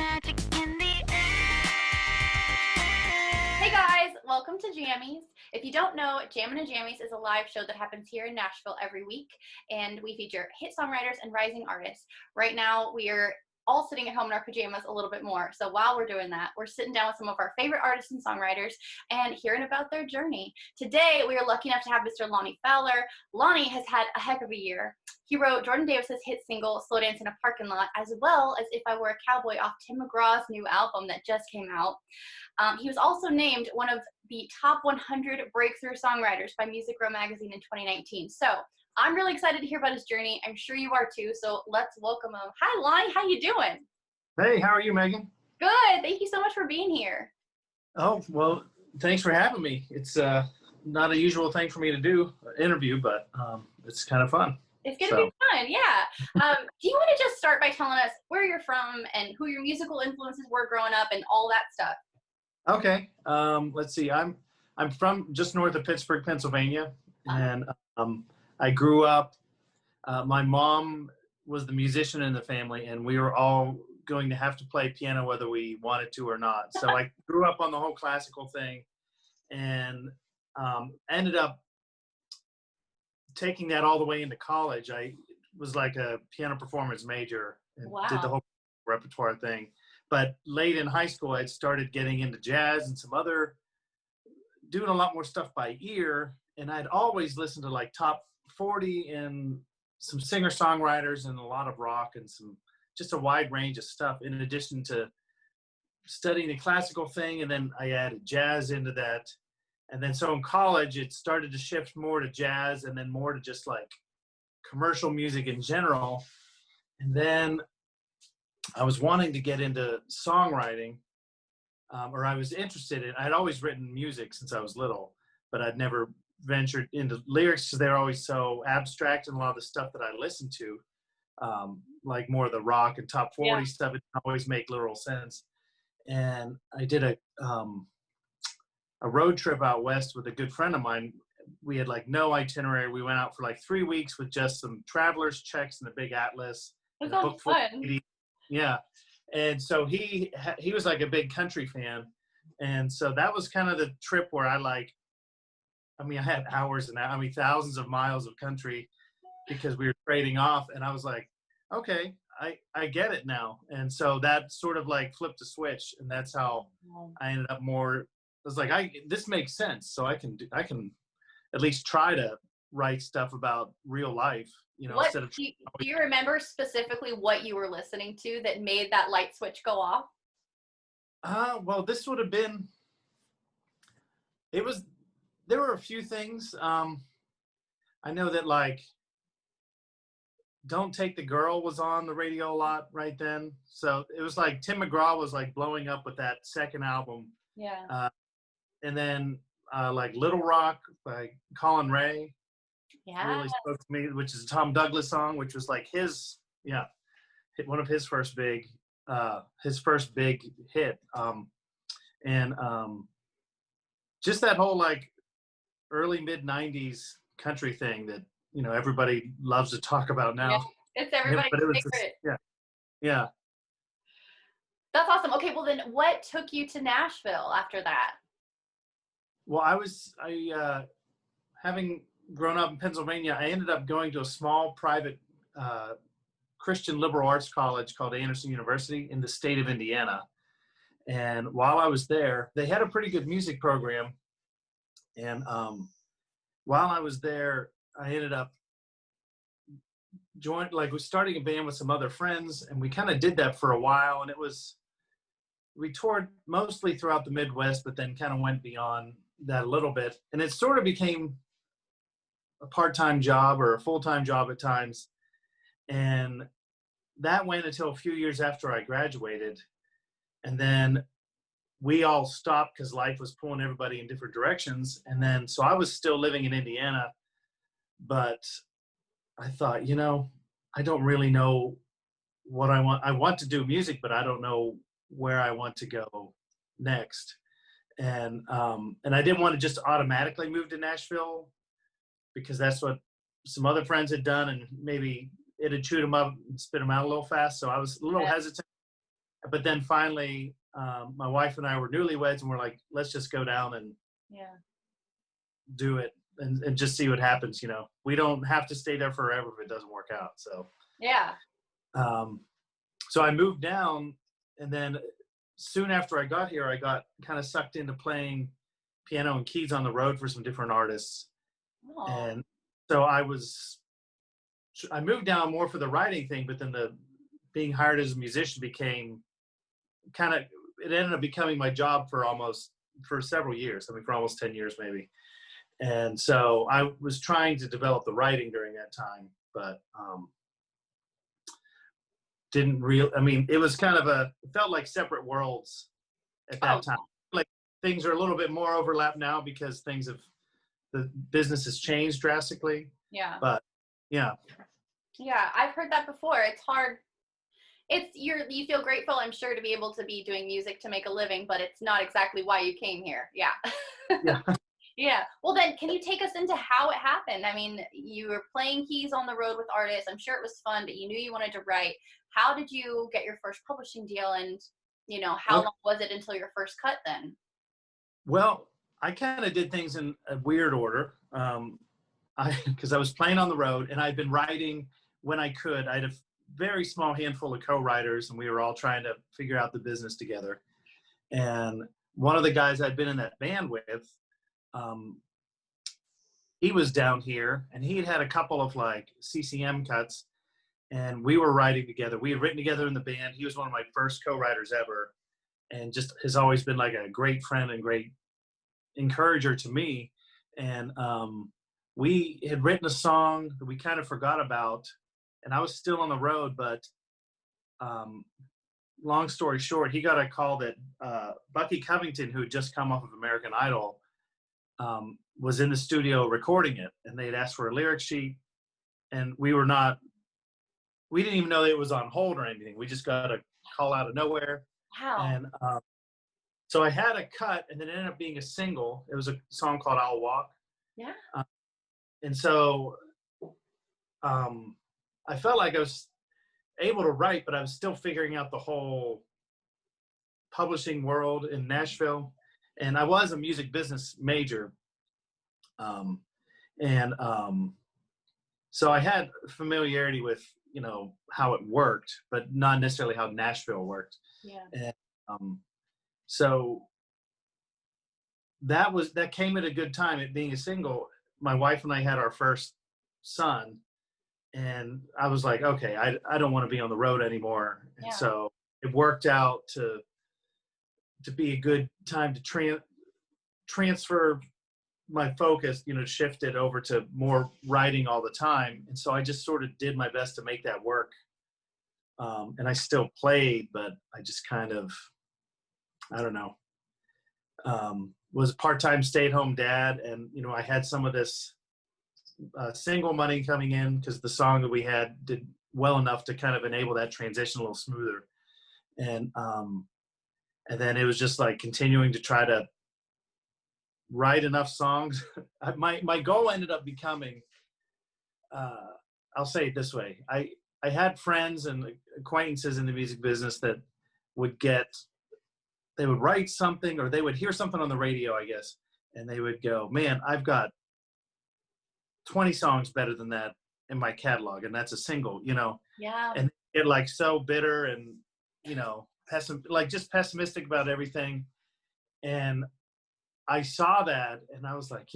magic in the air. Hey guys, welcome to Jammies. If you don't know, Jammin' and Jammies is a live show that happens here in Nashville every week, and we feature hit songwriters and rising artists. Right now, we are all sitting at home in our pajamas a little bit more. So while we're doing that, we're sitting down with some of our favorite artists and songwriters and hearing about their journey. Today, we are lucky enough to have Mr. Lonnie Fowler. Lonnie has had a heck of a year. He wrote Jordan Davis's hit single, Slow Dance in a Parking Lot, as well as If I Were a Cowboy off Tim McGraw's new album that just came out. He was also named one of the top 100 breakthrough songwriters by Music Row magazine in 2019. So I'm really excited to hear about his journey. I'm sure you are too. So let's welcome him. Hi, Lonnie. How you doing? Hey, how are you, Megan? Good. Thank you so much for being here. Oh, well, thanks for having me. It's not a usual thing for me to do, an interview, but it's kind of fun. It's going to be fun, yeah. Do you want to just start by telling us where you're from and who your musical influences were growing up and all that stuff? Okay. Let's see. I'm from just north of Pittsburgh, Pennsylvania, and I grew up. My mom was the musician in the family, and we were all going to have to play piano whether we wanted to or not. So I grew up on the whole classical thing, and ended up taking that all the way into college. I was like a piano performance major and did the whole repertoire thing. But late in high school, I started getting into jazz and doing a lot more stuff by ear. And I'd always listened to like top 40 and some singer-songwriters and a lot of rock and just a wide range of stuff in addition to studying the classical thing. And then I added jazz into that. And then so in college, it started to shift more to jazz and then more to just like commercial music in general. And then I was wanting to get into songwriting, or I was interested in, I'd always written music since I was little, but I'd never ventured into lyrics because they're always so abstract, and a lot of the stuff that I listened to, like more of the rock and top 40 stuff, it didn't always make literal sense. And I did a road trip out west with a good friend of mine. We had like no itinerary. We went out for like 3 weeks with just some traveler's checks and a big atlas. That sounds fun. Yeah. And so he was like a big country fan. And so that was kind of the trip where I had hours and thousands of miles of country because we were trading off. And I was like, okay, I get it now. And so that sort of like flipped a switch. And that's how I ended up more, I was like, this makes sense. So I can at least try to write stuff about real life, instead of. Do you remember specifically what you were listening to that made that light switch go off? Well, this would have been. There were a few things. I know that like, "Don't Take the Girl" was on the radio a lot right then. So it was like Tim McGraw was like blowing up with that second album. Yeah. And then like Little Rock by Colin Ray. Yeah. Really spoke to me, which is a Tom Douglas song, which was like one of his first big hit. Just that whole like early mid 90s country thing that, everybody loves to talk about now. Yeah, it's everybody's favorite. Yeah. That's awesome. Okay, well then what took you to Nashville after that? Well, having grown up in Pennsylvania, I ended up going to a small private Christian liberal arts college called Anderson University in the state of Indiana. And while I was there, they had a pretty good music program. And while I was there, I ended up starting a band with some other friends, and we kind of did that for a while. And we toured mostly throughout the Midwest, but then kind of went beyond that a little bit. And it sort of became a part-time job or a full-time job at times. And that went until a few years after I graduated. And then we all stopped because life was pulling everybody in different directions. And then, so I was still living in Indiana, but I thought, I don't really know what I want. I want to do music, but I don't know where I want to go next. And I didn't want to just automatically move to Nashville because that's what some other friends had done, and maybe it had chewed them up and spit them out a little fast. So I was a little hesitant. but then finally, my wife and I were newlyweds, and we're like, let's just go down and do it and just see what happens. You know, we don't have to stay there forever if it doesn't work out. So so I moved down, and then soon after I got here, I got kind of sucked into playing piano and keys on the road for some different artists. And so I moved down more for the writing thing, but then being hired as a musician became it ended up becoming my job for several years. I mean, for almost 10 years maybe. And so I was trying to develop the writing during that time, but it was it felt like separate worlds at that time. Like things are a little bit more overlap now because the business has changed drastically. Yeah. But yeah. Yeah, I've heard that before. It's hard. You feel grateful, I'm sure, to be able to be doing music to make a living, but it's not exactly why you came here. Yeah. Yeah. Yeah. Well, then, can you take us into how it happened? I mean, you were playing keys on the road with artists. I'm sure it was fun, but you knew you wanted to write. How did you get your first publishing deal, and how long was it until your first cut then? Well, I kind of did things in a weird order. Because I was playing on the road, and I'd been writing when I could. I had a very small handful of co-writers, and we were all trying to figure out the business together. And one of the guys I'd been in that band with, he was down here, and he had a couple of like CCM cuts, and we were writing together. We had written together in the band. He was one of my first co-writers ever, and just has always been like a great friend and great encourager to me. And we had written a song that we kind of forgot about, and I was still on the road, but long story short, he got a call that Bucky Covington, who had just come off of American Idol, was in the studio recording it, and they'd asked for a lyric sheet, and we didn't even know that it was on hold or anything. We just got a call out of nowhere. Wow. And so I had a cut, and then it ended up being a single. It was a song called I'll Walk. Yeah. And so I felt like I was able to write, but I was still figuring out the whole publishing world in Nashville. And I was a music business major. So I had familiarity with, how it worked, but not necessarily how Nashville worked. Yeah. And so that came at a good time. It being a single, my wife and I had our first son, and I was like, okay, I don't want to be on the road anymore. And so it worked out to be a good time to transfer my focus, shift it over to more writing all the time. And so I just sort of did my best to make that work. And I still played, but I just kind of, I don't know, was a part-time stay-at-home dad. And, I had some of this single money coming in because the song that we had did well enough to kind of enable that transition a little smoother. And then it was just like continuing to try to write enough songs. My goal ended up becoming, I'll say it this way. I had friends and acquaintances in the music business that they would write something, or they would hear something on the radio, I guess, and they would go, man, I've got 20 songs better than that in my catalog, and that's a single, Yeah. And get like so bitter and, just pessimistic about everything. And I saw that, and I was like,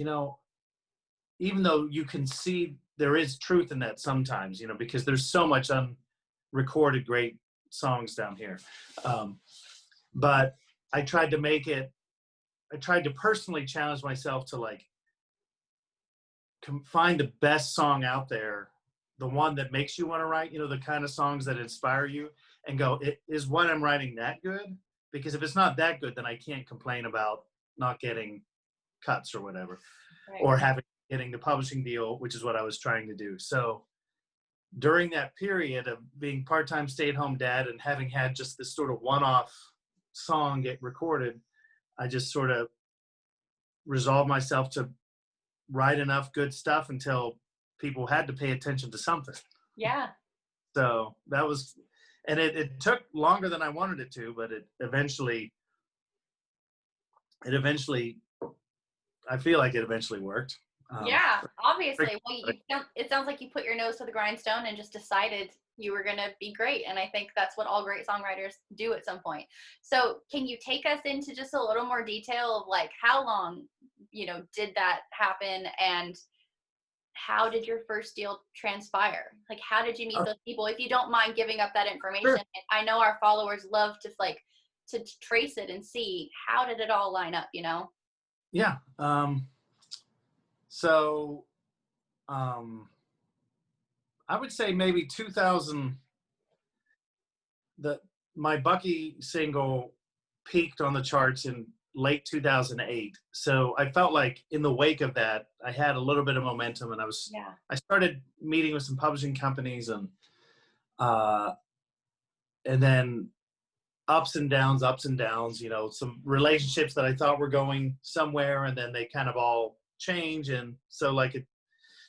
even though you can see there is truth in that sometimes, because there's so much unrecorded great songs down here. But I tried to personally challenge myself to like find the best song out there, the one that makes you want to write, the kind of songs that inspire you, and go, is what I'm writing that good? Because if it's not that good, then I can't complain about not getting cuts or whatever, right, or getting the publishing deal, which is what I was trying to do. So during that period of being part-time stay-at-home dad and having had just this sort of one-off song get recorded, I just sort of resolved myself to write enough good stuff until people had to pay attention to something. Yeah. So that was, And it took longer than I wanted it to, but it eventually, I feel like it eventually worked. Yeah, obviously. Well, it sounds like you put your nose to the grindstone and just decided you were going to be great. And I think that's what all great songwriters do at some point. So can you take us into just a little more detail of like how long, did that happen, and how did your first deal transpire? Like, how did you meet those people? If you don't mind giving up that information, Sure. I know our followers love to trace it and see how did it all line up, Yeah. So I would say maybe 2000, my Bucky single peaked on the charts in late 2008. So I felt like in the wake of that, I had a little bit of momentum, and I started meeting with some publishing companies, and then ups and downs, some relationships that I thought were going somewhere, and then they kind of all change. And so like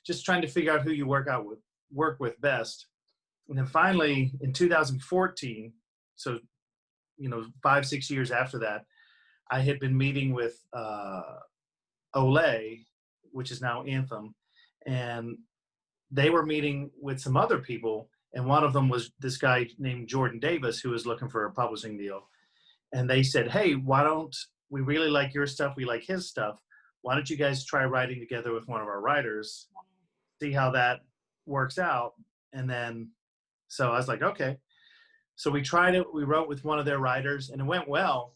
just trying to figure out who you work with best. And then finally in 2014, so 5-6 years after that, I had been meeting with Olay, which is now Anthem, and they were meeting with some other people, and one of them was this guy named Jordan Davis, who was looking for a publishing deal. And they said, hey, why don't we really like your stuff, we like his stuff, why don't you guys try writing together with one of our writers, see how that works out. And then so I was like, okay. So we tried it, we wrote with one of their writers, and it went well,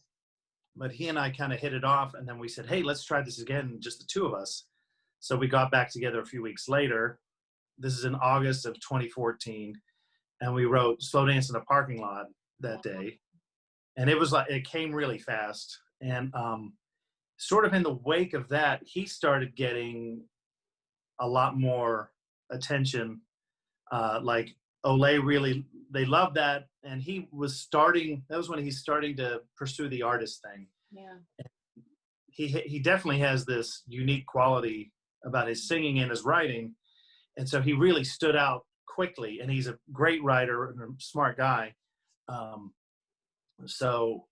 but he and I kind of hit it off. And then we said, hey, let's try this again, just the two of us. So we got back together a few weeks later. This is in August of 2014. And we wrote Slow Dance in a Parking Lot that day. And it was like, it came really fast. And sort of in the wake of that, he started getting a lot more attention. Like Olay really, they loved that. And that was when he's starting to pursue the artist thing. Yeah. He definitely has this unique quality about his singing and his writing. And so he really stood out quickly, and he's a great writer and a smart guy. So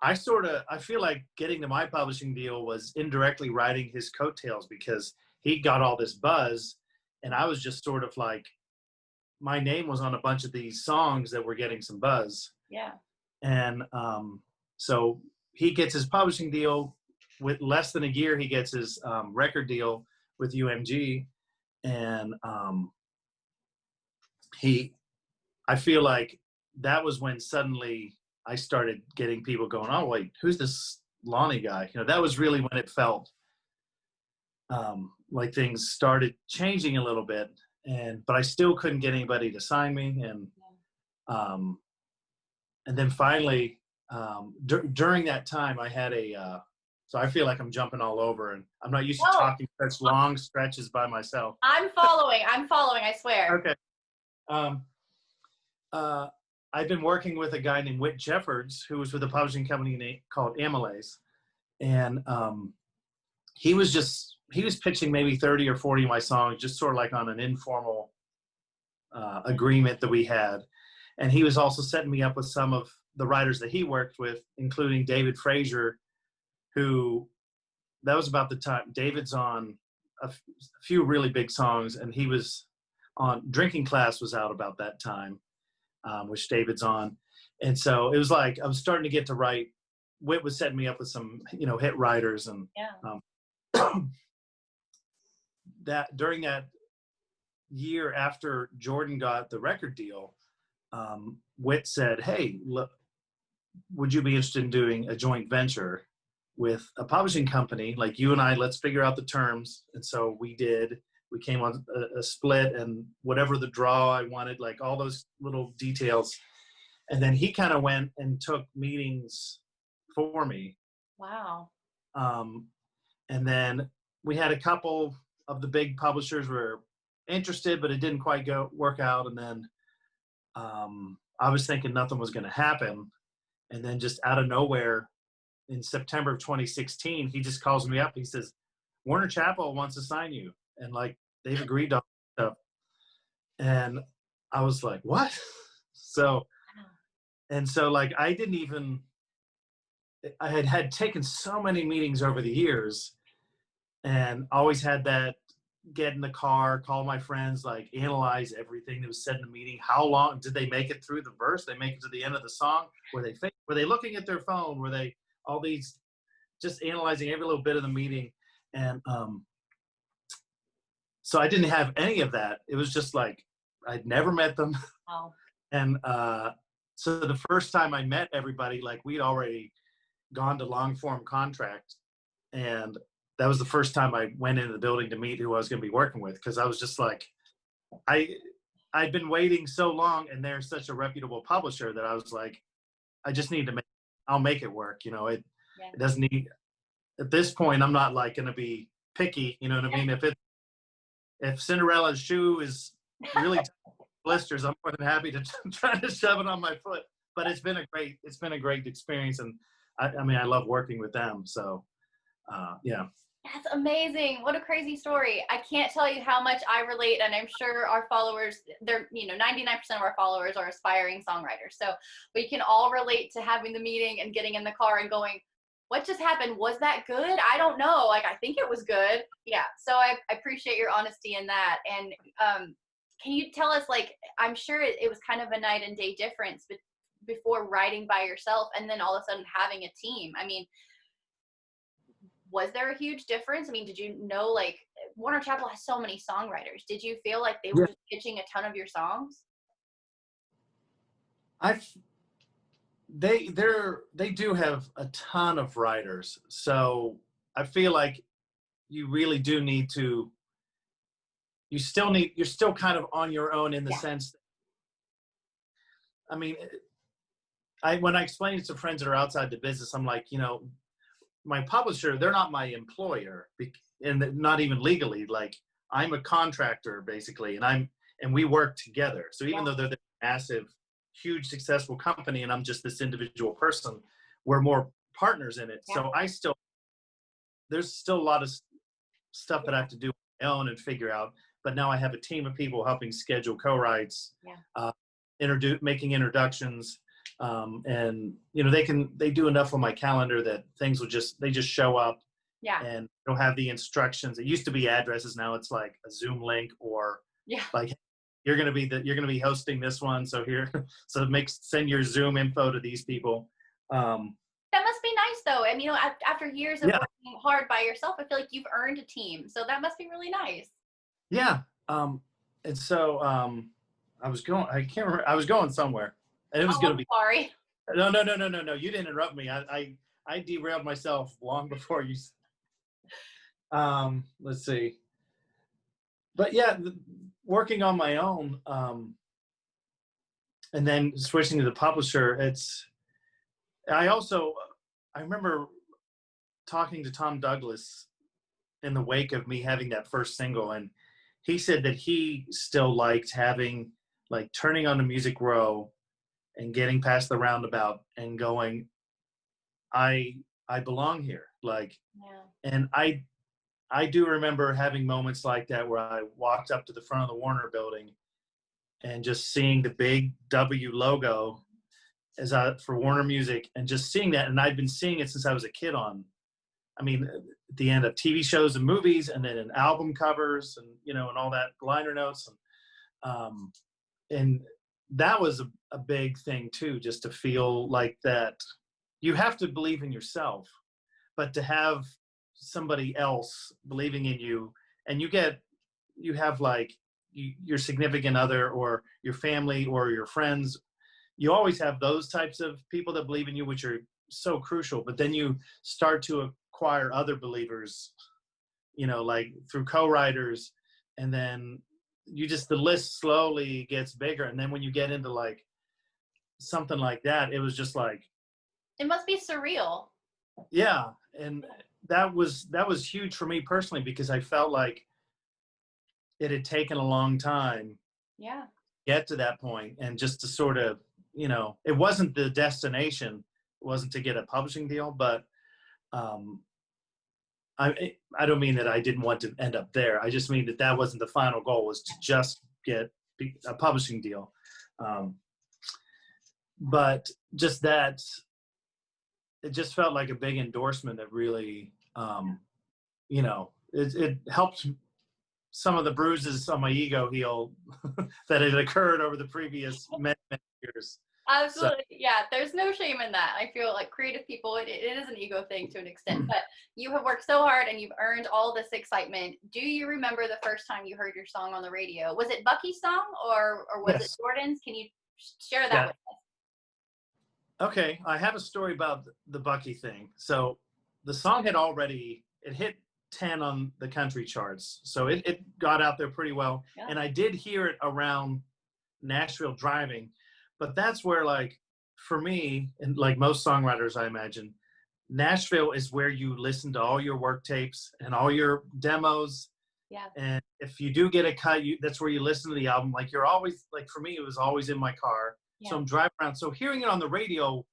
I feel like getting to my publishing deal was indirectly riding his coattails, because he got all this buzz, and I was just sort of like, my name was on a bunch of these songs that were getting some buzz. Yeah. And so he gets his publishing deal. With less than a year, he gets his record deal with UMG. And I feel like that was when suddenly I started getting people going, oh, wait, who's this Lonnie guy? That was really when it felt like things started changing a little bit. But I still couldn't get anybody to sign me. And then finally, during that time, I had so I feel like I'm jumping all over, and I'm not used to talking such long stretches by myself. I'm following, I swear. Okay. I've been working with a guy named Whit Jeffords, who was with a publishing company called Amylase. And he was pitching maybe 30 or 40 of my songs, just sort of like on an informal agreement that we had. And he was also setting me up with some of the writers that he worked with, including David Frazier, who, that was about the time David's on a few really big songs, and he was on Drinking Class was out about that time, which David's on. And so it was like I was starting to get to write. Whit was setting me up with some hit writers. And that during that year after Jordan got the record deal, Whit said, hey, look, would you be interested in doing a joint venture with a publishing company like you and I? Let's figure out the terms. And so we did. We came on a split, and whatever the draw I wanted, like all those little details. And then he kind of went and took meetings for me. Wow. And then we had a couple of the big publishers were interested, but it didn't quite work out. And then I was thinking nothing was going to happen. And then just out of nowhere, in September of 2016, he just calls me up. He says, Warner Chappell wants to sign you. And like, they've agreed to stuff. And I was like, what? So And so like I had taken so many meetings over the years, and always had that get in the car, call my friends, like analyze everything that was said in the meeting. How long did they make it through the verse? They make it to the end of the song? Were they looking at their phone? Were they all these, just analyzing every little bit of the meeting? And so I didn't have any of that. It was just like, I'd never met them. Oh. And so the first time I met everybody, like we'd already gone to long form contract, and that was the first time I went into the building to meet who I was going to be working with, because I was just like, I'd been waiting so long, and they're such a reputable publisher that I was like, I just need to I'll make it work. You know, it doesn't need, at this point, I'm not like going to be picky. You know what I mean? If Cinderella's shoe is really blisters, I'm more than happy to try to shove it on my foot. But it's been a great experience, and I mean, I love working with them. So, yeah. That's amazing. What a crazy story. I can't tell you how much I relate, and I'm sure our followers, 99% of our followers are aspiring songwriters. So we can all relate to having the meeting and getting in the car and going, what just happened? Was that good? I don't know. Like, I think it was good. Yeah. So I appreciate your honesty in that. And can you tell us, like, I'm sure it was kind of a night and day difference before writing by yourself and then all of a sudden having a team. I mean, was there a huge difference? I mean, did you know, like, Warner Chappell has so many songwriters. Did you feel like they were just pitching a ton of your songs? They do have a ton of writers. So I feel like you really do need to, you're still kind of on your own in the sense that, I mean, when I explain it to friends that are outside the business, I'm like, my publisher, they're not my employer, and not even legally. Like, I'm a contractor basically, and we work together. So even though they're the massive, huge, successful company, and I'm just this individual person, we're more partners in it. So there's still a lot of stuff that I have to do on my own and figure out. But now I have a team of people helping schedule co-writes, making introductions. And they do enough on my calendar that things they just show up, and they'll have the instructions. It used to be addresses, now it's like a Zoom link, or like, you're gonna be hosting this one, so send your Zoom info to these people. That must be nice though. I mean, after years of working hard by yourself, I feel like you've earned a team, so that must be really nice. Yeah. And so I can't remember, I was going somewhere. And it was going to be. Sorry. No. You didn't interrupt me. I derailed myself long before you. Let's see. But yeah, working on my own, and then switching to the publisher. I remember talking to Tom Douglas in the wake of me having that first single, and he said that he still liked turning on the Music Row and getting past the roundabout and going, I belong here. And I do remember having moments like that where I walked up to the front of the Warner building and just seeing the big W logo for Warner Music, and just seeing that. And I'd been seeing it since I was a kid at the end of TV shows and movies, and then in album covers, and, and all that, liner notes. And that was a big thing too, just to feel like that you have to believe in yourself, but to have somebody else believing in you, and you have your significant other or your family or your friends, you always have those types of people that believe in you, which are so crucial. But then you start to acquire other believers, like through co-writers, and then the list slowly gets bigger. And then when you get into something like that, it was just like, it must be surreal. Yeah. And that was huge for me personally, because I felt like it had taken a long time to get to that point, and just to sort of, it wasn't the destination. It wasn't to get a publishing deal, but I don't mean that I didn't want to end up there. I just mean that wasn't the final goal, was to just get a publishing deal. but just that, it just felt like a big endorsement that really, you know, it helped some of the bruises on my ego heal that had occurred over the previous many years. Absolutely. Yeah, there's no shame in that. I feel like creative people, it is an ego thing to an extent, but you have worked so hard and you've earned all this excitement. Do you remember the first time you heard your song on the radio? Was it Bucky's song or was it Jordan's? Can you share that with us? Okay, I have a story about the Bucky thing. So the song it hit 10 on the country charts. So it got out there pretty well. Yeah. And I did hear it around Nashville driving. But that's where, like, for me, and like most songwriters, I imagine, Nashville is where you listen to all your work tapes and all your demos. Yeah. And if you do get a cut, that's where you listen to the album. Like, you're always, like, for me, it was always in my car. Yeah. So I'm driving around. So hearing it on the radio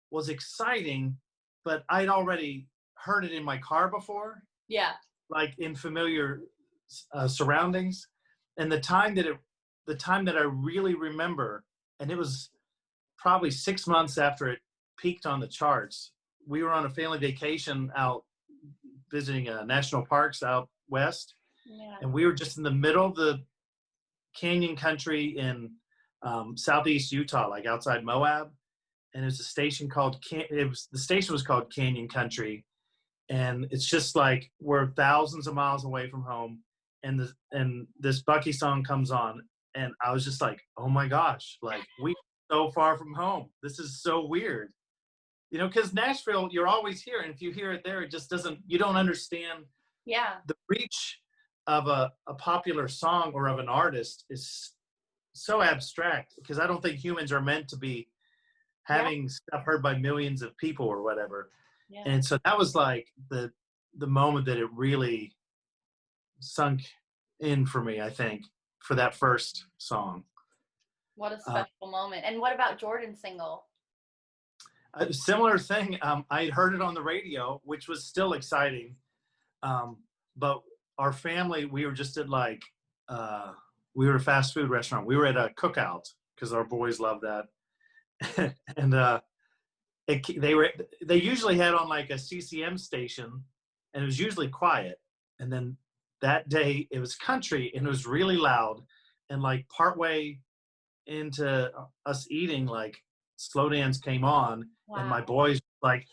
was exciting, but I'd already heard it in my car before. Yeah. Like in familiar surroundings. And the time that I really remember, and it was probably 6 months after it peaked on the charts. We were on a family vacation out visiting national parks out west. Yeah. And we were just in the middle of the canyon country in southeast Utah, like outside Moab. And there's a station called, the station was called Canyon Country. And it's just like, we're thousands of miles away from home. And this Bucky song comes on. And I was just like, oh my gosh, like, we're so far from home. This is so weird. You know, because Nashville, you're always here. And if you hear it there, it just doesn't, you don't understand. Yeah. The reach of a popular song or of an artist is so abstract, because I don't think humans are meant to be having stuff heard by millions of people or whatever. Yeah. And so that was like the moment that it really sunk in for me, I think, for that first song. What a special moment. And what about Jordan's single? A similar thing. I heard it on the radio, which was still exciting. But our family, we were just at like, we were at a fast food restaurant. We were at a cookout because our boys love that. And they usually had on like a CCM station, and it was usually quiet. And then that day it was country, and it was really loud. And like partway into us eating, like Slow Dance came on. Wow. And my boys like,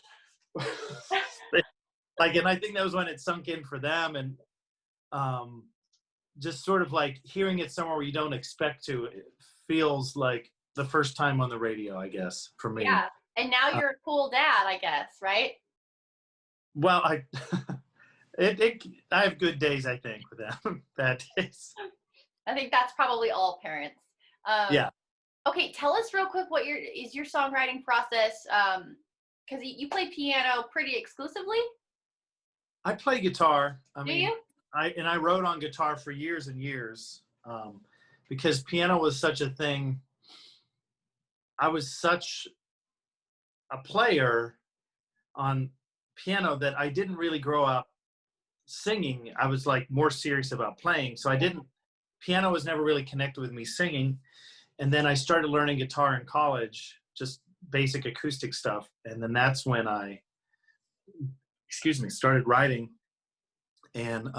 and I think that was when it sunk in for them. And just sort of like hearing it somewhere where you don't expect to, it feels like the first time on the radio, I guess, for me. Yeah. And now you're a cool dad, I guess, right? Well, I have good days, I think, with them. Bad days. I think that's probably all parents. Yeah. Okay, tell us real quick what is your songwriting process? Because you play piano pretty exclusively. I play guitar. Do you? I wrote on guitar for years and years, because piano was such a thing. I was such a player on piano that I didn't really grow up singing. I was like more serious about playing. So piano was never really connected with me singing. And then I started learning guitar in college, just basic acoustic stuff. And then that's when I, started writing. And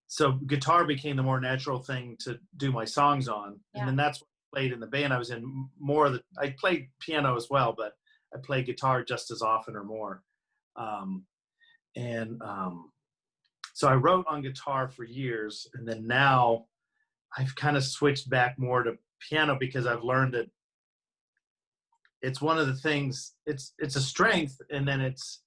so guitar became the more natural thing to do my songs on. Yeah. And then that's what I played in the band I was in more. I played piano as well, but I played guitar just as often or more. So I wrote on guitar for years. And then now I've kind of switched back more to piano, because I've learned that it's one of the things, it's a strength. And then it's,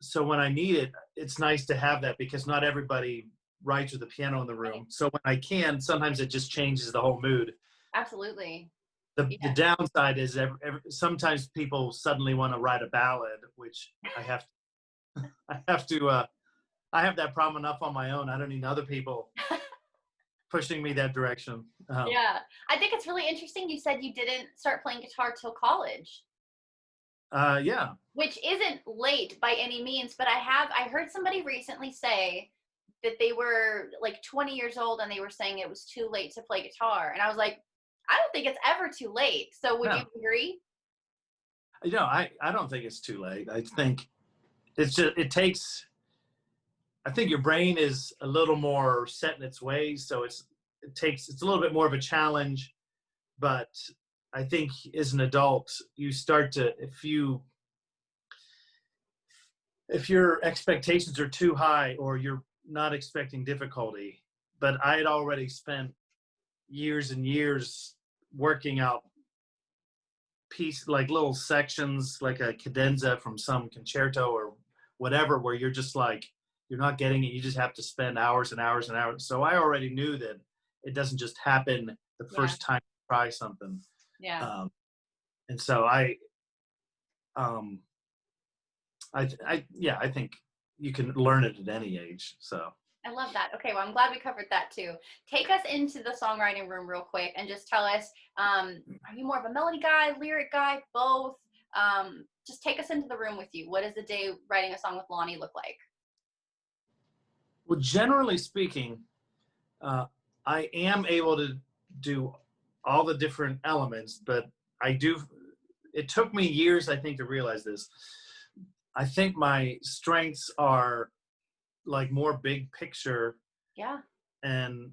so when I need it, it's nice to have that, because not everybody writes with a piano in the room. So when I can, sometimes it just changes the whole mood. Absolutely. The downside is sometimes people suddenly want to write a ballad, which I have that problem enough on my own. I don't need other people pushing me that direction. Yeah. I think it's really interesting. You said you didn't start playing guitar till college. Yeah. Which isn't late by any means, but I heard somebody recently say that they were like 20 years old and they were saying it was too late to play guitar. And I was like, I don't think it's ever too late. So would you agree? I don't think it's too late. I think it's just, I think your brain is a little more set in its ways. So it's a little bit more of a challenge, but I think as an adult, you start to, if your expectations are too high or you're not expecting difficulty, but I had already spent years and years working out like little sections, like a cadenza from some concerto or whatever, where you're just like, you're not getting it. You just have to spend hours and hours and hours. So I already knew that it doesn't just happen the first time you try something. Yeah. And so I think you can learn it at any age. So I love that. Okay, well, I'm glad we covered that too. Take us into the songwriting room real quick and just tell us, are you more of a melody guy, lyric guy, both? Just take us into the room with you. What does the day writing a song with Lonnie look like? Well, generally speaking, I am able to do all the different elements, but it took me years, I think, to realize this. I think my strengths are like more big picture. Yeah. And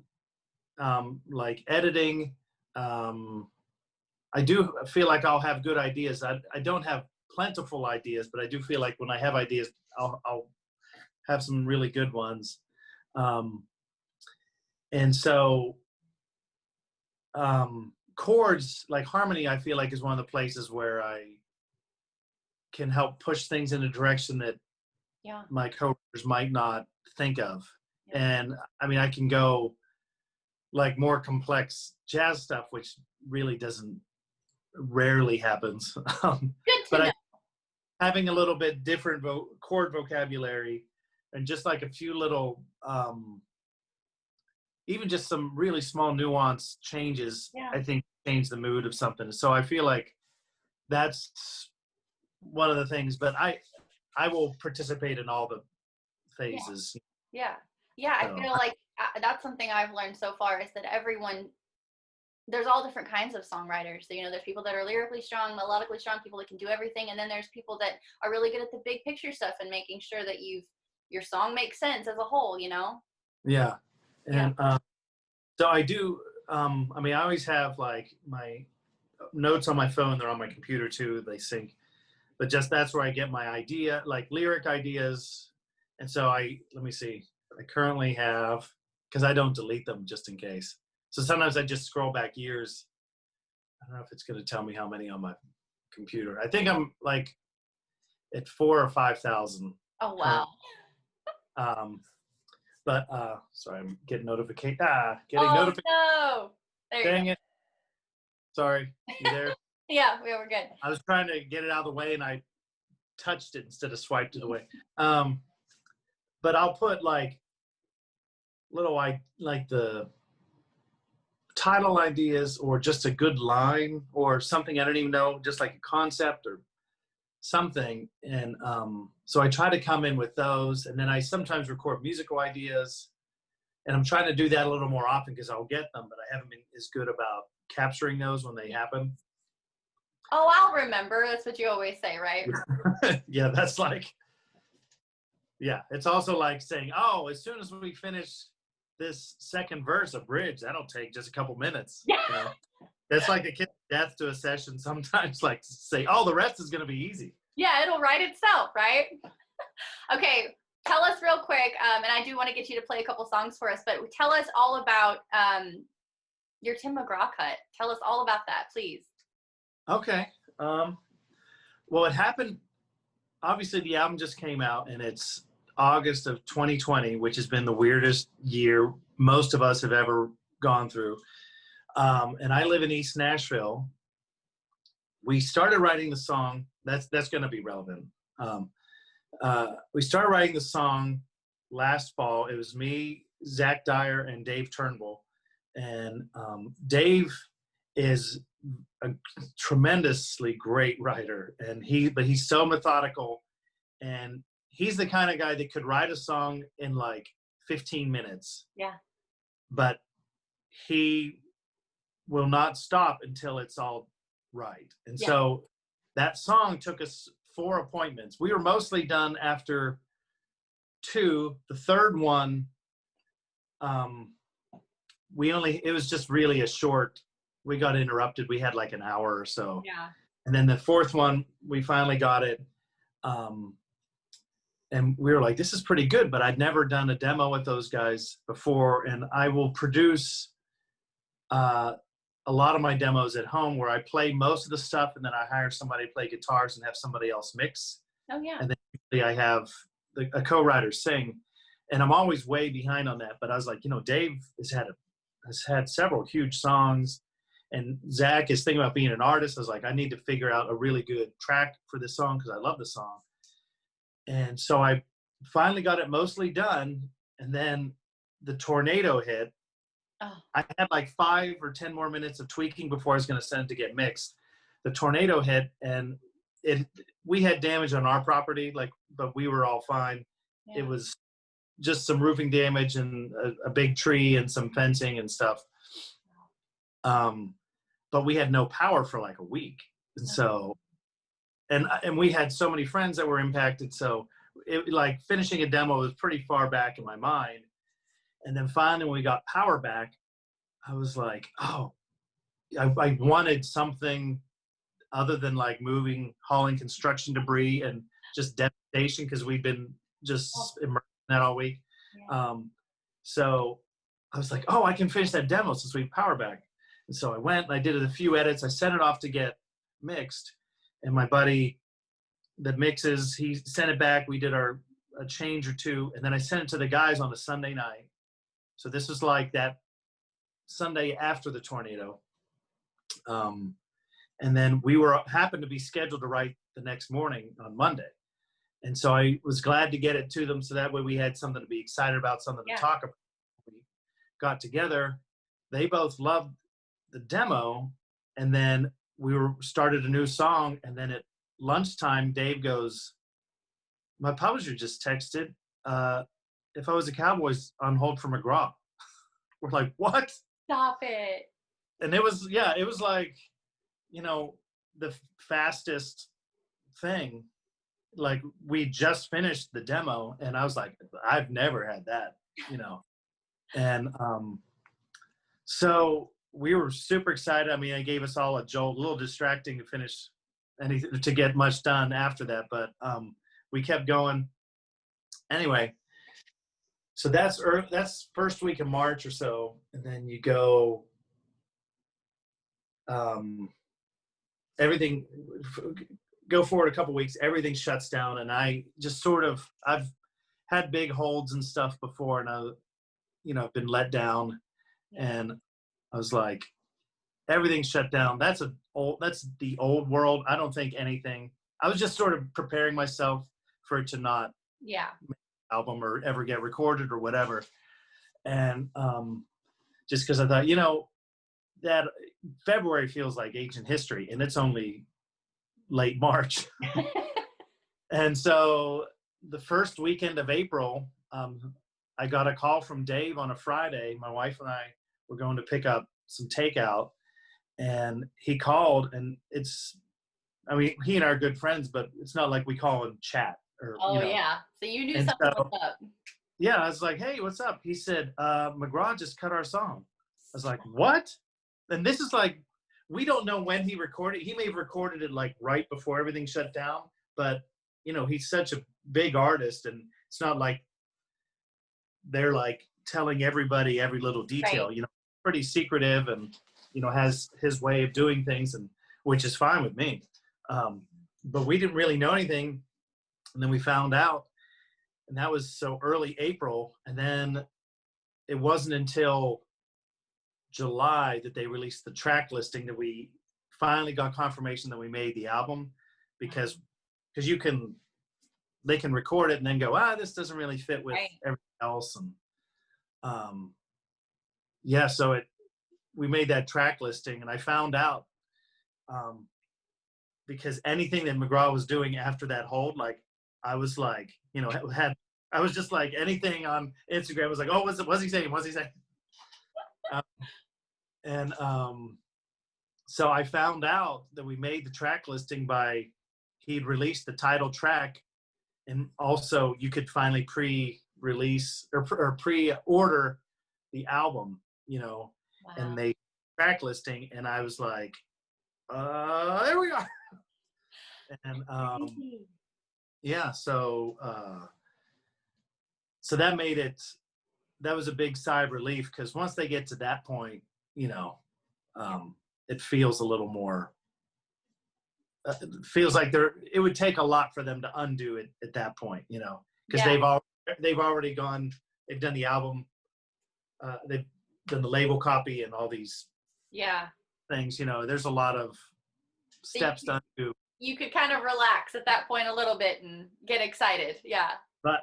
like editing. I do feel like I'll have good ideas. I don't have plentiful ideas, but I do feel like when I have ideas, I'll have some really good ones. And so chords, like harmony, I feel like is one of the places where I can help push things in a direction that my coworkers might not think of. And I mean, I can go like more complex jazz stuff, which really rarely happens. But having a little bit different chord vocabulary and just like a few little, even just some really small nuance changes, I think change the mood of something. So I feel like that's one of the things, but I will participate in all the phases. Yeah. I feel like that's something I've learned so far is that there's all different kinds of songwriters. So, there's people that are lyrically strong, melodically strong, people that can do everything. And then there's people that are really good at the big picture stuff and making sure that your song makes sense as a whole, Yeah. And so I do, I mean, I always have like my notes on my phone. They're on my computer too. They sync. But just that's where I get my idea, like lyric ideas. And so let me see. I currently have, because I don't delete them just in case. So sometimes I just scroll back years. I don't know if it's going to tell me how many on my computer. I think I'm like at 4,000 or 5,000. Oh, wow. But sorry, I'm getting notification. Notification. No. Dang it. Sorry. You there? Yeah, we're good. I was trying to get it out of the way and I touched it instead of swiped it away. But I'll put like like the title ideas or just a good line or something I don't even know, just like a concept or something. And so I try to come in with those, and then I sometimes record musical ideas, and I'm trying to do that a little more often because I'll get them, but I haven't been as good about capturing those when they happen. Oh, I'll remember. That's what you always say, right? Yeah, that's like, it's also like saying, oh, as soon as we finish this second verse, a bridge, that'll take just a couple minutes. Yeah. That's like a kid's death to a session sometimes, like to say, oh, the rest is going to be easy. Yeah, it'll write itself, right? Okay, tell us real quick, and I do want to get you to play a couple songs for us, but tell us all about your Tim McGraw cut. Tell us all about that, please. Okay. Well, it happened, obviously the album just came out, and it's August of 2020, which has been the weirdest year most of us have ever gone through. And I live in East Nashville. We started writing the song. That's going to be relevant. We started writing the song last fall. It was me, Zach Dyer, and Dave Turnbull. And Dave is a tremendously great writer, but he's so methodical, and he's the kind of guy that could write a song in like 15 minutes. Yeah. But he will not stop until it's all right. And Yeah. so that song took us 4 appointments. We were mostly done after 2. The third one, it was just really a short, we got interrupted. We had like an hour or so. Yeah. And then the fourth one, we finally got it. And we were like, this is pretty good, but I'd never done a demo with those guys before. And I will produce a lot of my demos at home where I play most of the stuff and then I hire somebody to play guitars and have somebody else mix. Oh, yeah. And then usually I have a co-writer sing. And I'm always way behind on that. But I was like, Dave has had several huge songs. And Zach is thinking about being an artist. I was like, I need to figure out a really good track for this song because I love the song. And so I finally got it mostly done. And then the tornado hit. Oh. I had like 5 or 10 more minutes of tweaking before I was going to send it to get mixed. The tornado hit, and we had damage on our property, but we were all fine. Yeah. It was just some roofing damage and a big tree and some fencing and stuff. But we had no power for like a week. And so, and we had so many friends that were impacted. So it, like finishing a demo was pretty far back in my mind. And then finally when we got power back, I was like, oh, I wanted something other than like hauling construction debris and just devastation because we've been just immersed in that all week. Yeah. So I was like, oh, I can finish that demo since we have power back. And so I went and I did a few edits. I sent it off to get mixed. And my buddy that mixes, he sent it back. We did a change or two. And then I sent it to the guys on a Sunday night. So this was like that Sunday after the tornado. And then we happened to be scheduled to write the next morning on Monday. And so I was glad to get it to them. So that way we had something to be excited about, something to talk about. We got together. They both loved the demo. And then we started a new song. And then at lunchtime, Dave goes, my publisher just texted, if I was a Cowboys on hold for McGraw. We're like, what? Stop it. And it was like, the fastest thing. Like we just finished the demo and I was like, I've never had that, And so we were super excited. I mean, it gave us all a jolt, a little distracting to finish anything, to get much done after that. But we kept going. Anyway, so that's first week of March or so. And then you go, everything, go forward a couple weeks, everything shuts down. And I just I've had big holds and stuff before and I've been let down and I was like, everything's shut down. That's the old world. I don't think anything, I was just sort of preparing myself for it to not make an album or ever get recorded or whatever. And just because I thought, that February feels like ancient history and it's only late March. And so the first weekend of April, I got a call from Dave on a Friday. My wife and I were going to pick up some takeout and he called and he and I are good friends, but it's not like we call and chat or, yeah. So you knew something was up. Yeah. I was like, hey, what's up? He said, McGraw just cut our song. I was like, what? And this is like, we don't know when he recorded. He may have recorded it like right before everything shut down, but he's such a big artist and it's not like they're like telling everybody every little detail, right. Pretty secretive and, has his way of doing things and which is fine with me. But we didn't really know anything. And then we found out and that was so early April. And then it wasn't until July that they released the track listing that we finally got confirmation that we made the album because they can record it and then go, this doesn't really fit with everything else. And so we made that track listing and I found out because anything that McGraw was doing after that hold, like I was like, I was just like anything on Instagram was like, oh, what's he saying? What's he saying? And so I found out that we made the track listing he'd released the title track, and also you could finally pre-release or pre-order the album, Wow. and they track listing, and I was like, there we are. And yeah, so that made it, that was a big sigh of relief, because once they get to that point, it feels a little more, it feels like it would take a lot for them to undo it at that point, because they've already done the album, they've done the label copy and all these things, there's a lot of steps to undo. You could kind of relax at that point a little bit and get excited. But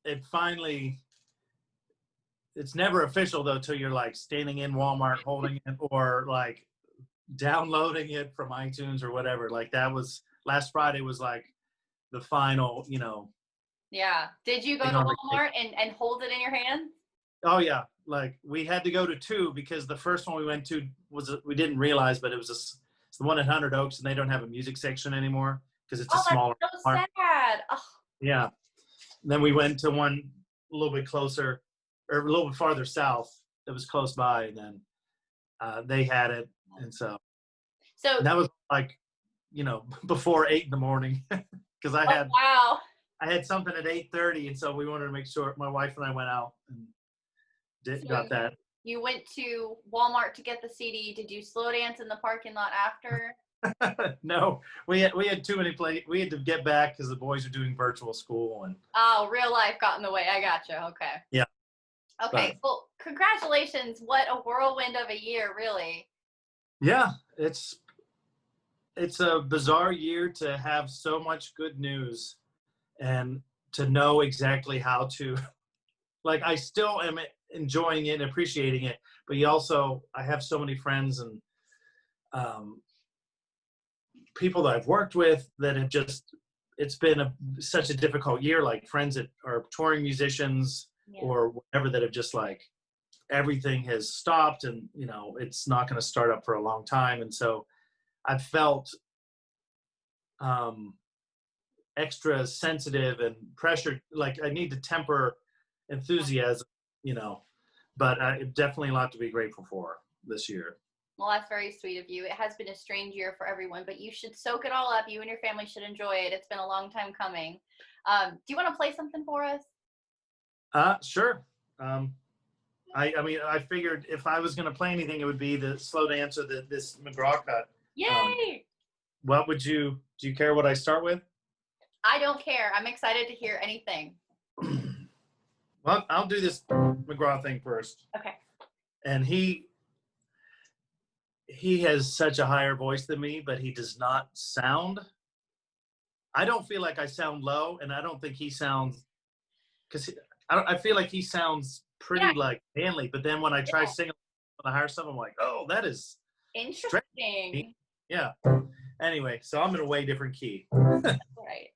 it finally, it's never official though till you're like standing in Walmart holding it, or like downloading it from iTunes or whatever. Like that was last Friday was like the final, Yeah. Did you go to Walmart and hold it in your hand? Oh yeah. Like we had to go to 2 because the first one we went to we didn't realize, but it's the one at 100 Oaks, and they don't have a music section anymore because it's a smaller. That's so sad. Oh. Yeah. And then we went to one a little bit closer, or a little bit farther south that was close by, and then they had it. And so that was like, before 8 in the morning, because I had something at 8:30, and so we wanted to make sure my wife and I went out and got that. You went to Walmart to get the CD. Did you slow dance in the parking lot after? No, we had too many we had to get back because the boys are doing virtual school, and real life got in the way. I gotcha. Okay. Yeah. Okay. Well, congratulations. What a whirlwind of a year, really. Yeah, it's a bizarre year to have so much good news and to know exactly how to, like, I still am enjoying it and appreciating it, but I have so many friends and people that I've worked with that have it's been such a difficult year, like friends that are touring musicians or whatever, that have just like, everything has stopped, and it's not going to start up for a long time. And so I've felt extra sensitive and pressured, like I need to temper enthusiasm, but definitely a lot to be grateful for this year. Well, that's very sweet of you. It has been a strange year for everyone, but you should soak it all up. You and your family should enjoy it. It's been a long time coming. Do you want to play something for us? Sure. I mean, I figured if I was going to play anything, it would be the slow dance or this McGraw cut. Yay! What do you care what I start with? I don't care. I'm excited to hear anything. Well, I'll do this McGraw thing first. Okay. And he has such a higher voice than me, but he does not sound, I don't feel like I sound low, and I don't think he sounds, because I feel like he sounds pretty like manly, but then when I try singing on the higher stuff, I'm like, oh, that is interesting. Strange. Yeah. Anyway, so I'm in a way different key. Right.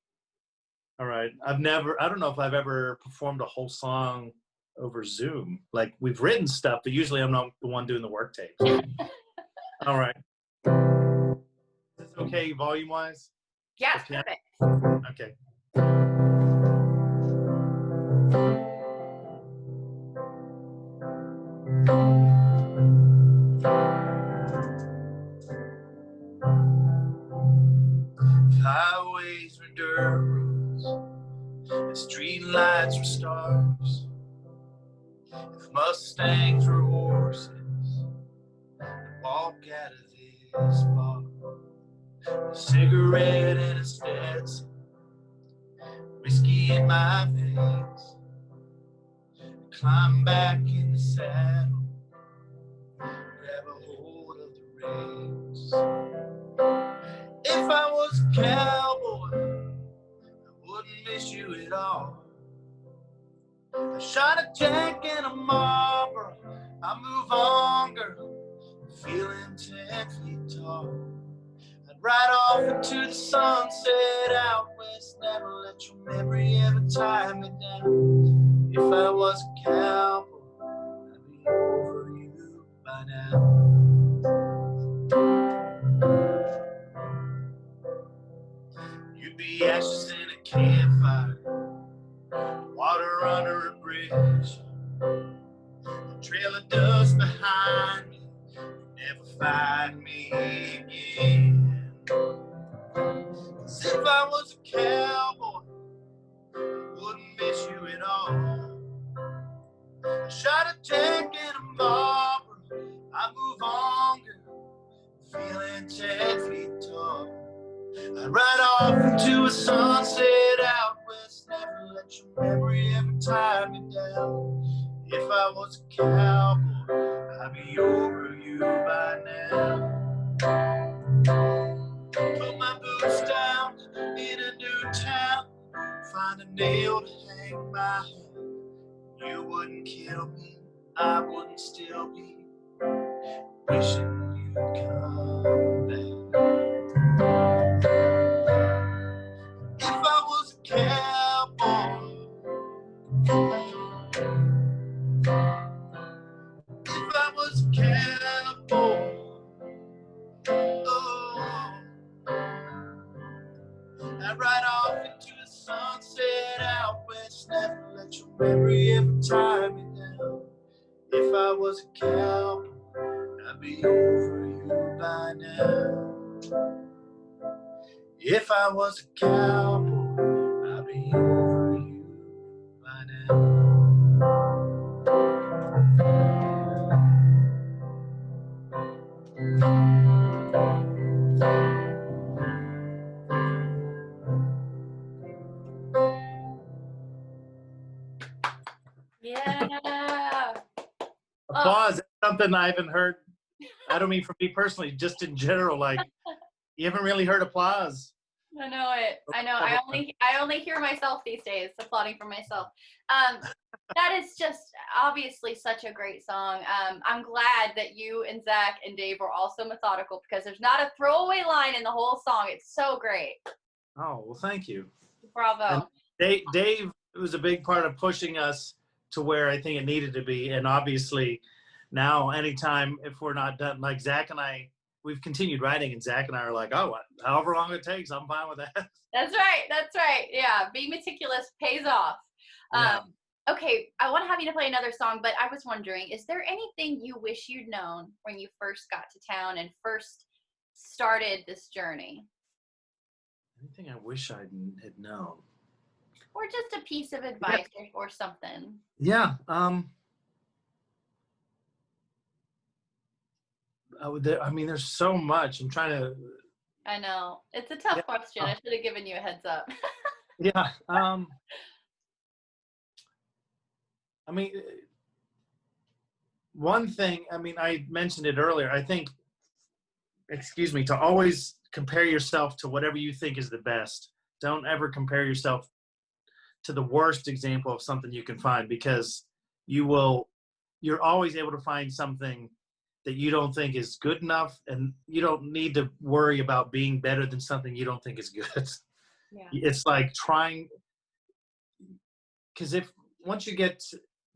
All right. I don't know if I've ever performed a whole song over Zoom. Like, we've written stuff, but usually I'm not the one doing the work tapes. All right. Is this okay volume-wise? Yeah, perfect. Okay. Highways were dirt roads, and street lights were stars. If Mustangs were horses, I'd walk out of this bar. A cigarette and a Stetson, whiskey in my veins. Climb back in the saddle, grab a hold of the reins. If I was a cowboy, I wouldn't miss you at all. I shot a Jack and a Marlboro, I move on, girl, feeling 10 feet tall. I'd ride off into the sunset out west, never let your memory ever tie me down. If I was a cowboy, I'd be over you. by now. You'd be ashes in a campfire, water under a bridge, a trail of dust behind me, never find me again. 'Cause if I was a cowboy, I wouldn't miss you at all. I shot a Jack and a Marlboro, I move on, girl, feeling 10 feet tall. I'd ride off into a sunset out west, never let your memory ever tie me down. If I was a cowboy, I'd be over you by now. Put my boots down in a new town, find a nail to hang my hat. You wouldn't kill me, I wouldn't still be wishing you'd come back. If I was a cowboy, if I was a cowboy, oh, I'd ride off into the sunset out west, never let your memory ever tie me down. If I was a cowboy, I'd be over you by now. If I was a cowboy, I'd be over you by now. Yeah. Applause. That's something I haven't heard. I don't mean for me personally, just in general. Like, you haven't really heard applause. I know it. I know. I only hear myself these days, applauding for myself. That is just obviously such a great song. I'm glad that you and Zach and Dave were also methodical, because there's not a throwaway line in the whole song. It's so great. Oh, well, thank you. Bravo. And Dave was a big part of pushing us to where I think it needed to be. And obviously now anytime, if we're not done, like Zach and I, we've continued writing, and Zach and I are like, oh, however long it takes, I'm fine with that. That's right. That's right. Yeah. Being meticulous pays off. Yeah. Okay. I want to have you to play another song, but I was wondering, is there anything you wish you'd known when you first got to town and first started this journey? Anything I wish I had known? Or just a piece of advice or something. Yeah. I mean, there's so much. I'm trying to. I know. It's a tough question. I should have given you a heads up. Yeah. I mean, one thing, I mean, I mentioned it earlier. I think, to always compare yourself to whatever you think is the best. Don't ever compare yourself to the worst example of something you can find, because you're always able to find something that you don't think is good enough, and you don't need to worry about being better than something you don't think is good. Yeah. It's like trying, because once you get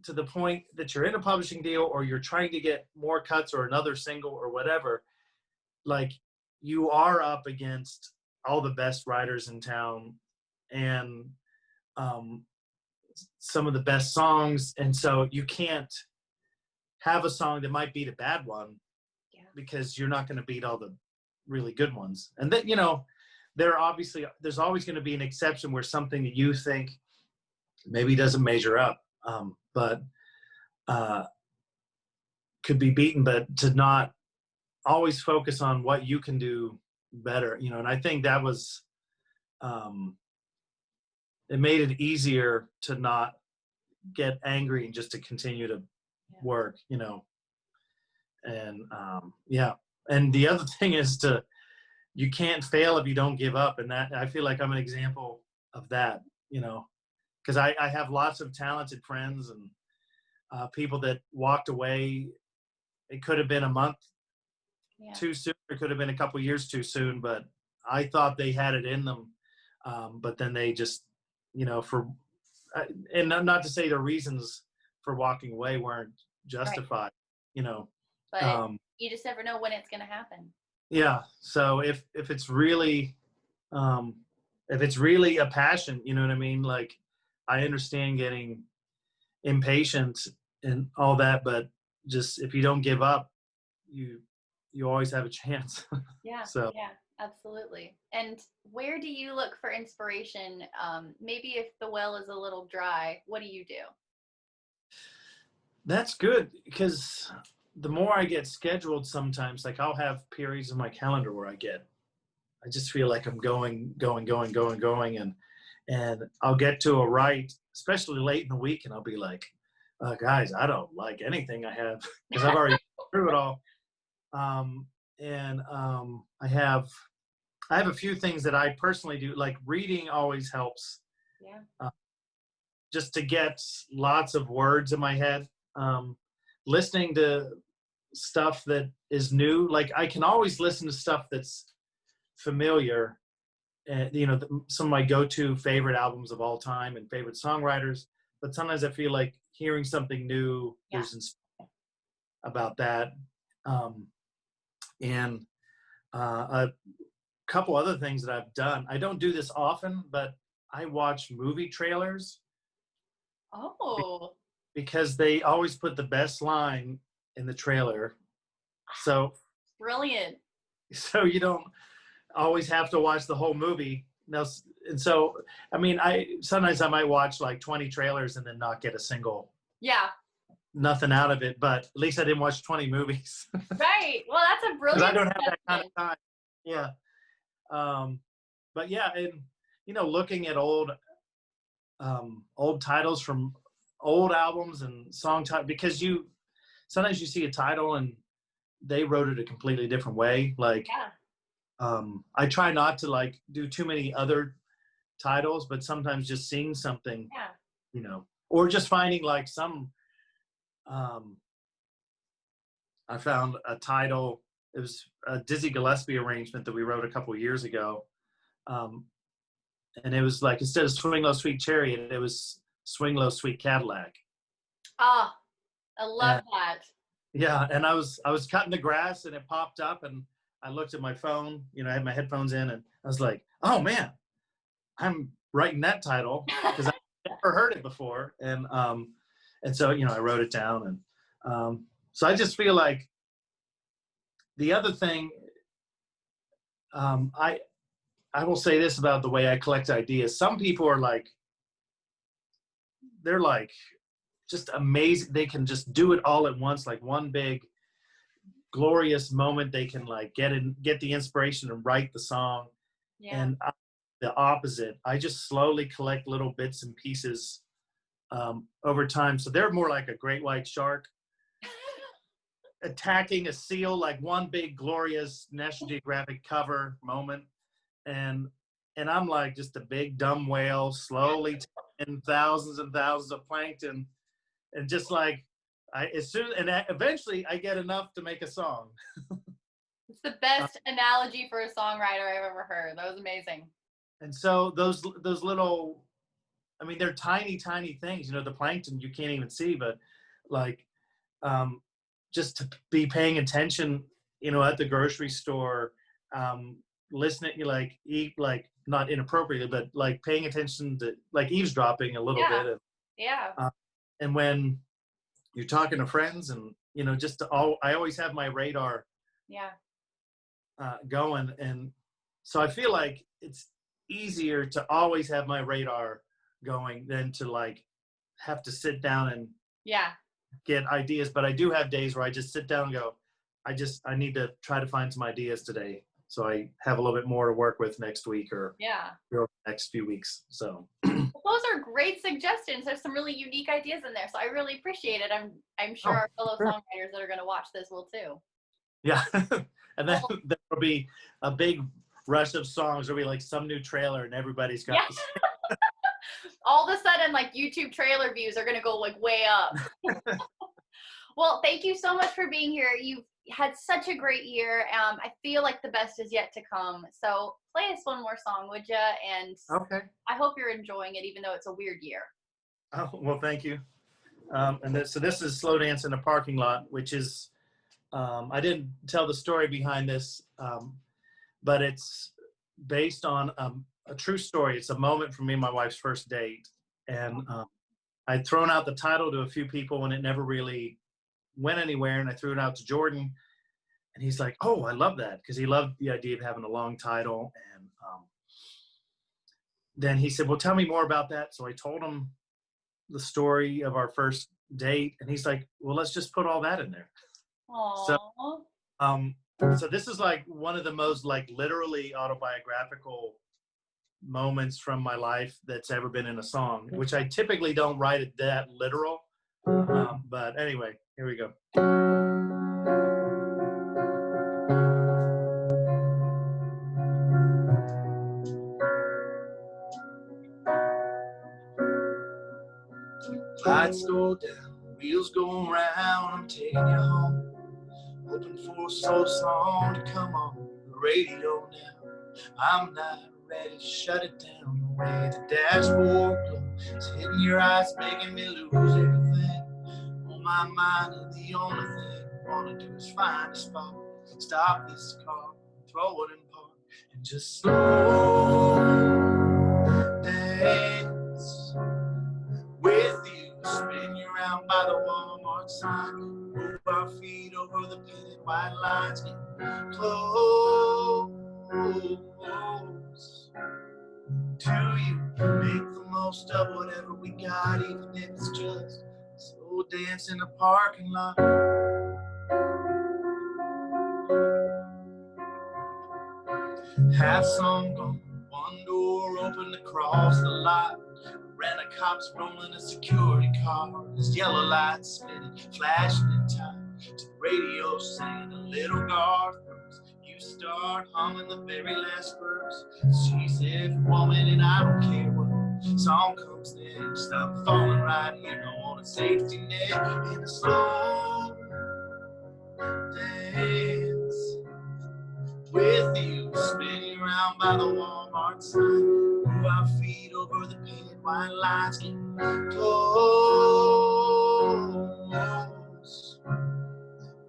to the point that you're in a publishing deal, or you're trying to get more cuts or another single or whatever, like, you are up against all the best writers in town and some of the best songs. And so you can't have a song that might beat a bad one, because you're not going to beat all the really good ones. And that, there's always going to be an exception where something that you think maybe doesn't measure up, but could be beaten, but to not always focus on what you can do better, and I think that was, it made it easier to not get angry and just to continue to work, and and the other thing is you can't fail if you don't give up. And that, I feel like I'm an example of that, because I have lots of talented friends and people that walked away. It could have been a month too soon, it could have been a couple years too soon, but I thought they had it in them, but then they just, and not to say the reasons for walking away weren't justified, but you just never know when it's going to happen. Yeah. So if it's really a passion, you know what I mean? Like, I understand getting impatient and all that, but just if you don't give up, you always have a chance. Yeah. So Yeah, absolutely. And where do you look for inspiration? Maybe if the well is a little dry, what do you do? that's good, because the more I get scheduled, sometimes like I'll have periods in my calendar where I just feel like I'm going, and I'll get to a write, especially late in the week, and I'll be like, guys, I don't like anything I have because I've already through it all. I have a few things that I personally do, like reading always helps. Yeah. Just to get lots of words in my head. Listening to stuff that is new, like I can always listen to stuff that's familiar. And some of my go-to favorite albums of all time and favorite songwriters. But sometimes I feel like hearing something new, there's about that. And a couple other things that I've done. I don't do this often, but I watch movie trailers. Oh. Because they always put the best line in the trailer. So Brilliant. So you don't always have to watch the whole movie. Now, and so, I mean, sometimes I might watch like 20 trailers and then not get a single. Yeah. Nothing out of it, but at least I didn't watch 20 movies. Right. Well, that's a brilliant. Because I don't have that kind of time. Yeah. But yeah, and looking at old titles from old albums and song titles, because sometimes you see a title and they wrote it a completely different way. Like, I try not to like do too many other titles, but sometimes just seeing something, or just finding like some. I found a title. It was a Dizzy Gillespie arrangement that we wrote a couple of years ago. And it was like, instead of Swing Low Sweet Chariot, it was Swing Low Sweet Cadillac. Ah, I love that. Yeah, and I was cutting the grass and it popped up and I looked at my phone, I had my headphones in and I was like, oh man, I'm writing that title because I've never heard it before. And so, I wrote it down. And so I just feel like the other thing, I will say this about the way I collect ideas. Some people are like, they're like just amazing. They can just do it all at once, like one big glorious moment. They can like get the inspiration and write the song. Yeah. And the opposite. I just slowly collect little bits and pieces over time. So they're more like a great white shark attacking a seal, like one big glorious National Geographic cover moment. And I'm like just a big dumb whale, slowly taking thousands and thousands of plankton, and just like eventually I get enough to make a song. It's the best analogy for a songwriter I've ever heard. That was amazing. And so those little, I mean, they're tiny things. The plankton you can't even see, but like just to be paying attention, at the grocery store. Listening, like eat, like not inappropriately, but like paying attention to, like eavesdropping a little bit. And when you're talking to friends, and I always have my radar going, and so I feel like it's easier to always have my radar going than to like have to sit down and get ideas. But I do have days where I just sit down and go, I need to try to find some ideas today. So I have a little bit more to work with next week or next few weeks. So those are great suggestions. There's some really unique ideas in there. So I really appreciate it. I'm sure our fellow songwriters that are going to watch this will too. Yeah. And then there'll be a big rush of songs. There'll be like some new trailer and everybody's got all of a sudden, like YouTube trailer views are going to go like way up. Well, thank you so much for being here. You've had such a great year. I feel like the best is yet to come. So play us one more song, would you? And I hope you're enjoying it, even though it's a weird year. Oh, well, thank you. So this is Slow Dance in a Parking Lot, which is I didn't tell the story behind this, but it's based on a true story. It's a moment for me and my wife's first date. And I'd thrown out the title to a few people and it never really went anywhere. And I threw it out to Jordan and he's like, oh, I love that. Because he loved the idea of having a long title. And then he said, well, tell me more about that. So I told him the story of our first date. And he's like, well, let's just put all that in there. Aww. So this is like one of the most like literally autobiographical moments from my life that's ever been in a song, which I typically don't write it that literal. But anyway, here we go. Lights go down, wheels go round, I'm taking you home. Hoping for a soul song to come on the radio now. I'm not ready to shut it down. The way the dashboard glows, hitting your eyes, making me lose everything on my mind. And the only thing I wanna do is find a spot, stop this car, throw it in park, and just slow dance with you. Spin you around by the Walmart sign, move our feet over the painted white lines, get close to you. Make the most of whatever we got, even if it's just slow dance in the parking lot. Half song gone, one door open across the lot. Ran a cops rolling a security car, his yellow lights spinning, flashing in time to the radio singing a little Garth Brooks. You start humming the very last verse. She's every woman and I don't care what song comes next. I'm falling right here, no on a safety net in a slow dance with you, spinning around by the Walmart sign, move our feet over the painted white lines, get close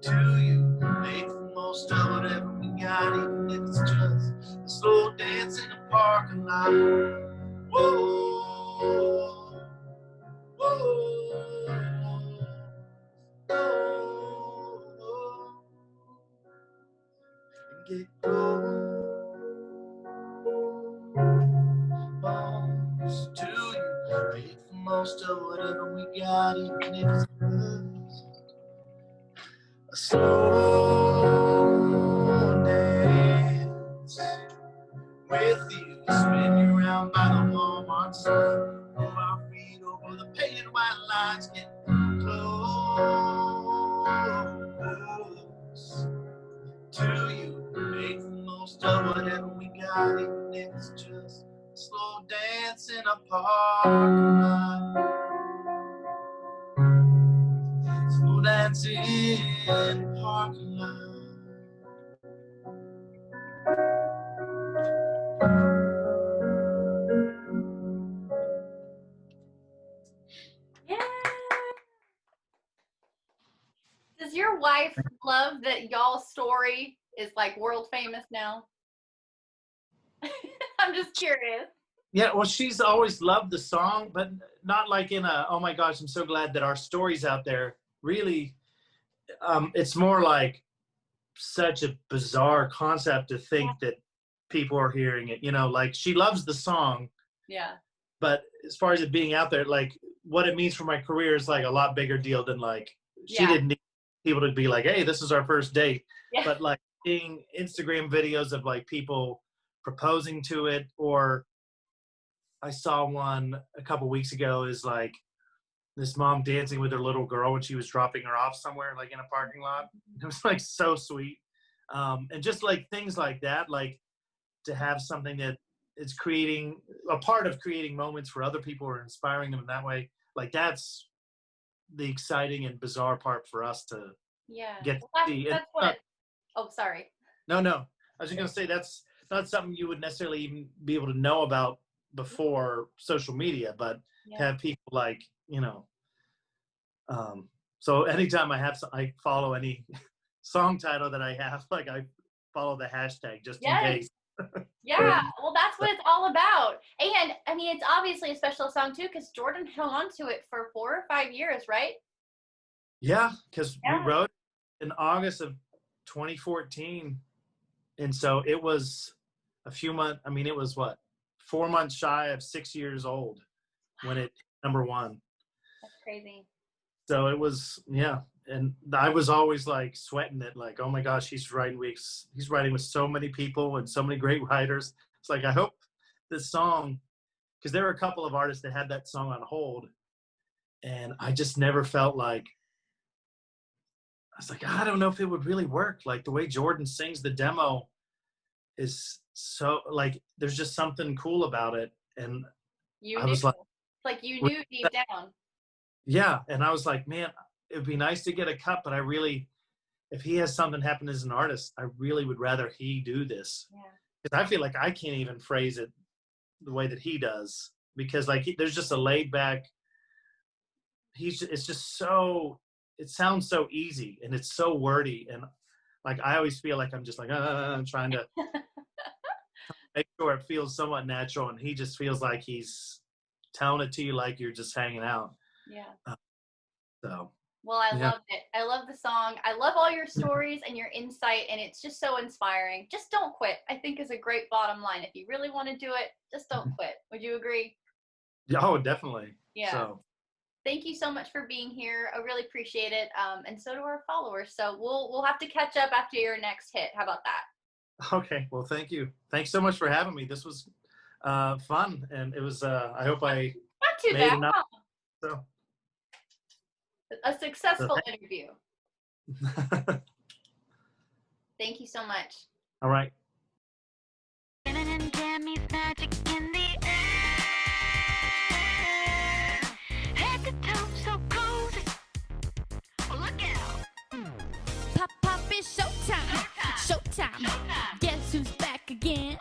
to you, make the most of whatever we got, even if it's just a slow dance in the parking lot. Whoa, whoa, whoa, and get close to you, make the most of whatever we got, even if it's just a slow dance with you, spin you around by the Walmart sign, move our feet over the painted white lines, get close to you, make the most of whatever we got, even if it's just a slow dance in a parking lot. Slow dance in a parking lot. Yeah. Does your wife love that y'all's story is like world famous now? I'm just curious. Yeah, well, she's always loved the song, but not like in a, oh my gosh, I'm so glad that our story's out there. Really, it's more like such a bizarre concept to think that people are hearing it, you know, like she loves the song. Yeah. But as far as it being out there, like what it means for my career is like a lot bigger deal than like, she didn't need people to be like, hey, this is our first date. Yeah. But like seeing Instagram videos of like people proposing to it, or I saw one a couple weeks ago is like this mom dancing with her little girl when she was dropping her off somewhere like in a parking lot. It was like so sweet. And just like things like that, like to have something that is creating a part of creating moments for other people or inspiring them in that way. Like that's the exciting and bizarre part for us to get to see. That's what oh, sorry. No. I was just going to say that's not something you would necessarily even be able to know about before social media, but have people like, you know, so anytime I follow any song title that I have. Like I follow the hashtag just in Yes. case. Yeah, well, that's what it's all about. And I mean, it's obviously a special song too, because Jordan held on to it for 4 or 5 years, right? Yeah, because Yeah. we wrote in August of 2014, and so it was a few months. I mean, it was what, 4 months shy of 6 years old when it #1. That's crazy. So it was, yeah. And I was always like sweating it, like, oh my gosh, he's writing with so many people and so many great writers. It's like, I hope this song, because there were a couple of artists that had that song on hold, and I just never felt like, I was like, I don't know if it would really work. Like the way Jordan sings the demo is so, like, there's just something cool about it. And You I knew. was like, Like you knew deep down. yeah. And I was like, man, it'd be nice to get a cut, but I really, if he has something happen as an artist, I really would rather he do this. Yeah. Because I feel like I can't even phrase it the way that he does. Because like there's just a laid back, it's just so, it sounds so easy and it's so wordy. And like, I always feel like I'm just like, I'm trying to make sure it feels somewhat natural. And he just feels like he's telling it to you like you're just hanging out. Yeah. So. Well, I loved it. I love the song. I love all your stories and your insight, and it's just so inspiring. Just don't quit, I think, is a great bottom line. If you really want to do it, just don't quit. Would you agree? Oh, definitely. Yeah. So. Thank you so much for being here. I really appreciate it. And so do our followers. So we'll have to catch up after your next hit. How about that? Okay. Well, thank you. Thanks so much for having me. This was fun, and it was. I hope I not too made bad. enough. So. A successful interview. Thank you so much. All right. Jamming and Jammie's magic in the air. Head to toe, so cozy. Oh, look out. Pop, pop, it's showtime. Showtime. Get